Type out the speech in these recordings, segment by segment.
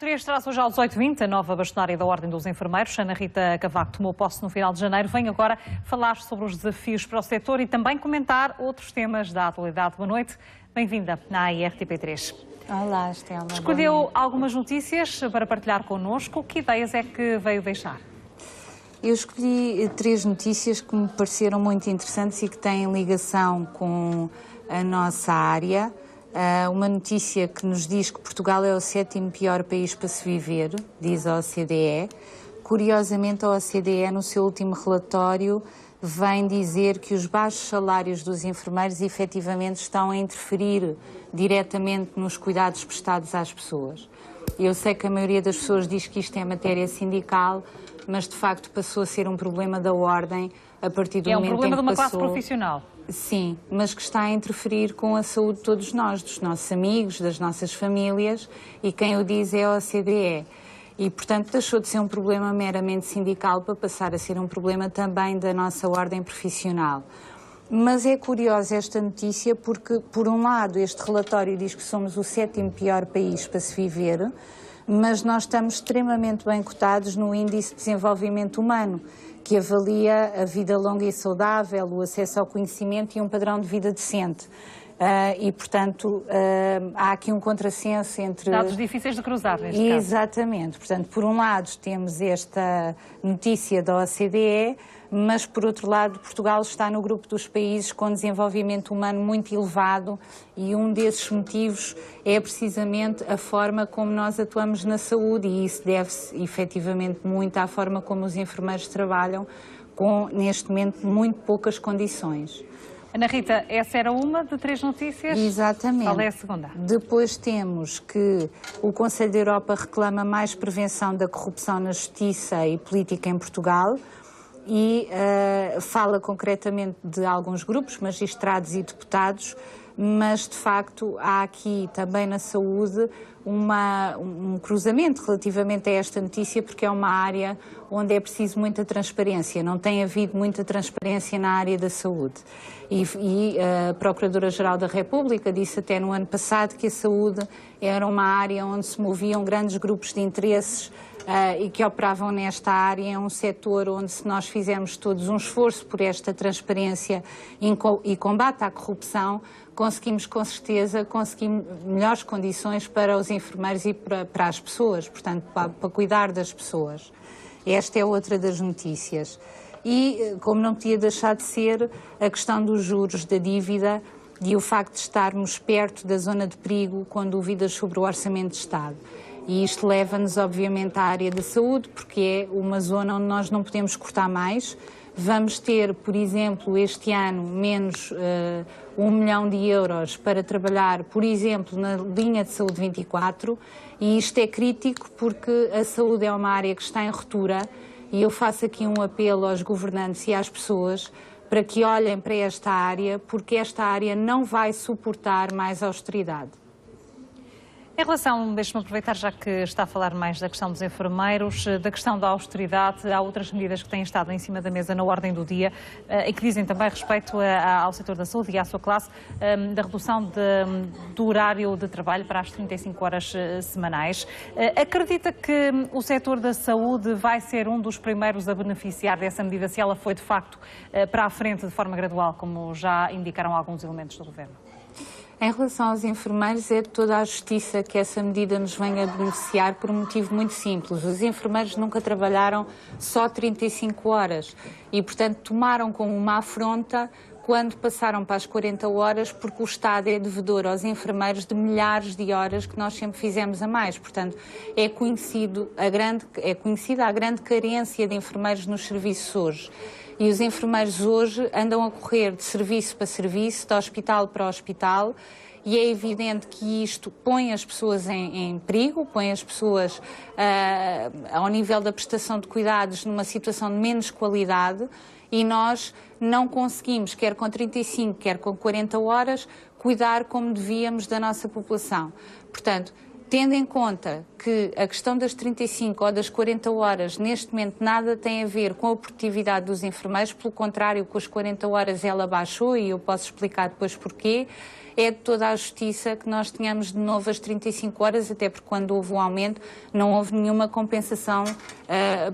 3 traz hoje às 8h20 a nova bastonária da Ordem dos Enfermeiros. Ana Rita Cavaco tomou posse no final de janeiro. Vem agora falar sobre os desafios para o setor e também comentar outros temas da atualidade. Boa noite, bem-vinda à IRTP3. Olá, Estela. Escolheu algumas notícias para partilhar connosco. Que ideias é que veio deixar? Eu escolhi 3 notícias que me pareceram muito interessantes e que têm ligação com a nossa área. Uma notícia que nos diz que Portugal é o 7º pior país para se viver, diz a OCDE. Curiosamente, a OCDE, no seu último relatório, vem dizer que os baixos salários dos enfermeiros efetivamente estão a interferir diretamente nos cuidados prestados às pessoas. Eu sei que a maioria das pessoas diz que isto é matéria sindical, mas de facto passou a ser um problema da Ordem a partir do momento em que passou... É um problema de uma classe profissional. Sim, mas que está a interferir com a saúde de todos nós, dos nossos amigos, das nossas famílias, e quem o diz é a OCDE. E, portanto, deixou de ser um problema meramente sindical para passar a ser um problema também da nossa ordem profissional. Mas é curiosa esta notícia porque, por um lado, este relatório diz que somos o 7º pior país para se viver, mas nós estamos extremamente bem cotados no Índice de Desenvolvimento Humano, que avalia a vida longa e saudável, o acesso ao conhecimento e um padrão de vida decente. E, portanto, há aqui um contrassenso entre... Dados difíceis de cruzar, neste caso. Exatamente. Portanto, por um lado, temos esta notícia da OCDE, mas, por outro lado, Portugal está no grupo dos países com desenvolvimento humano muito elevado e um desses motivos é precisamente a forma como nós atuamos na saúde e isso deve-se, efetivamente, muito à forma como os enfermeiros trabalham com, neste momento, muito poucas condições. Ana Rita, essa era uma de 3 notícias? Exatamente. Qual é a segunda? Depois temos que o Conselho da Europa reclama mais prevenção da corrupção na justiça e política em Portugal e fala concretamente de alguns grupos, magistrados e deputados, mas de facto há aqui também na saúde um cruzamento relativamente a esta notícia, porque é uma área onde é preciso muita transparência, não tem havido muita transparência na área da saúde. E a Procuradora-Geral da República disse até no ano passado que a saúde era uma área onde se moviam grandes grupos de interesses e que operavam nesta área. É um setor onde, se nós fizermos todos um esforço por esta transparência e combate à corrupção, conseguimos com certeza melhores condições para os enfermeiros e para as pessoas, portanto, para cuidar das pessoas. Esta é outra das notícias. E, como não podia deixar de ser, a questão dos juros da dívida e o facto de estarmos perto da zona de perigo com dúvidas sobre o Orçamento de Estado. E isto leva-nos, obviamente, à área da saúde, porque é uma zona onde nós não podemos cortar mais. Vamos ter, por exemplo, este ano, menos 1 milhão de euros para trabalhar, por exemplo, na linha de saúde 24, e isto é crítico porque a saúde é uma área que está em ruptura, e eu faço aqui um apelo aos governantes e às pessoas para que olhem para esta área, porque esta área não vai suportar mais austeridade. Em relação, deixe-me aproveitar, já que está a falar mais da questão dos enfermeiros, da questão da austeridade, há outras medidas que têm estado em cima da mesa na ordem do dia e que dizem também respeito ao setor da saúde e à sua classe, da redução do horário de trabalho para as 35 horas semanais. Acredita que o setor da saúde vai ser um dos primeiros a beneficiar dessa medida, se ela foi de facto para a frente de forma gradual, como já indicaram alguns elementos do Governo? Em relação aos enfermeiros, é de toda a justiça que essa medida nos venha a beneficiar por um motivo muito simples. Os enfermeiros nunca trabalharam só 35 horas e, portanto, tomaram como uma afronta quando passaram para as 40 horas, porque o Estado é devedor aos enfermeiros de milhares de horas que nós sempre fizemos a mais. Portanto, é conhecida a grande carência de enfermeiros nos serviços hoje. E os enfermeiros hoje andam a correr de serviço para serviço, de hospital para hospital, e é evidente que isto põe as pessoas em perigo, põe as pessoas ao nível da prestação de cuidados numa situação de menos qualidade, e nós não conseguimos, quer com 35, quer com 40 horas, cuidar como devíamos da nossa população. Portanto, Tendo em conta que a questão das 35 ou das 40 horas, neste momento, nada tem a ver com a produtividade dos enfermeiros, pelo contrário, com as 40 horas ela baixou, e eu posso explicar depois porquê, é de toda a justiça que nós tenhamos de novo as 35 horas, até porque quando houve um aumento não houve nenhuma compensação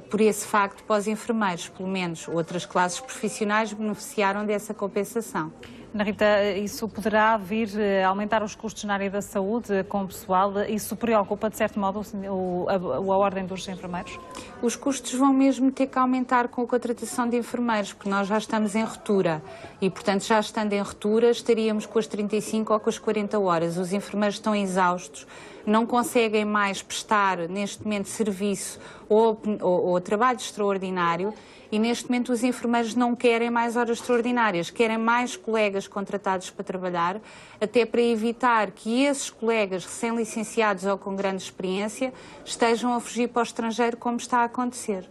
por esse facto para os enfermeiros, pelo menos outras classes profissionais beneficiaram dessa compensação. Ana Rita, isso poderá vir a aumentar os custos na área da saúde com o pessoal? Isso preocupa, de certo modo, a ordem dos enfermeiros? Os custos vão mesmo ter que aumentar com a contratação de enfermeiros, porque nós já estamos em ruptura e, portanto, já estando em ruptura, estaríamos com as 35 ou com as 40 horas. Os enfermeiros estão exaustos, não conseguem mais prestar, neste momento, serviço ou trabalho extraordinário. E neste momento os enfermeiros não querem mais horas extraordinárias, querem mais colegas contratados para trabalhar, até para evitar que esses colegas recém-licenciados ou com grande experiência estejam a fugir para o estrangeiro, como está a acontecer.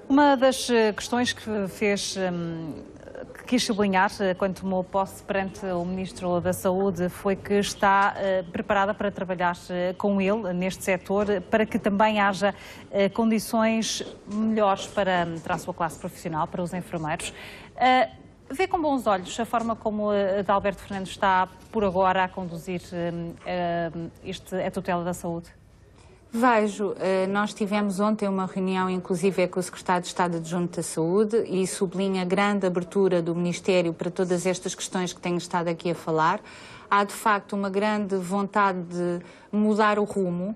Uma das questões que quis sublinhar quando tomou posse perante o Ministro da Saúde foi que está preparada para trabalhar com ele neste setor, para que também haja condições melhores para a sua classe profissional, para os enfermeiros. Vê com bons olhos a forma como Adalberto Fernandes está, por agora, a conduzir a tutela da saúde? Vejo, nós tivemos ontem uma reunião, inclusive com o Secretário de Estado Adjunto da Saúde, e sublinha a grande abertura do Ministério para todas estas questões que tenho estado aqui a falar. Há, de facto, uma grande vontade de mudar o rumo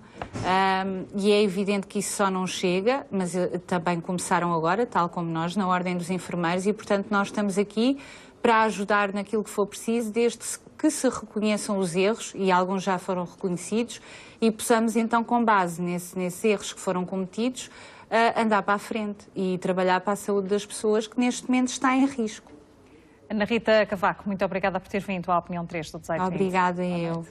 e é evidente que isso só não chega, mas também começaram agora, tal como nós, na Ordem dos Enfermeiros, e, portanto, nós estamos aqui para ajudar naquilo que for preciso, desde que se reconheçam os erros, e alguns já foram reconhecidos, e possamos então, com base nesses erros que foram cometidos, andar para a frente e trabalhar para a saúde das pessoas que neste momento está em risco. Ana Rita Cavaco, muito obrigada por ter vindo à Opinião 3 do 18. Obrigada eu.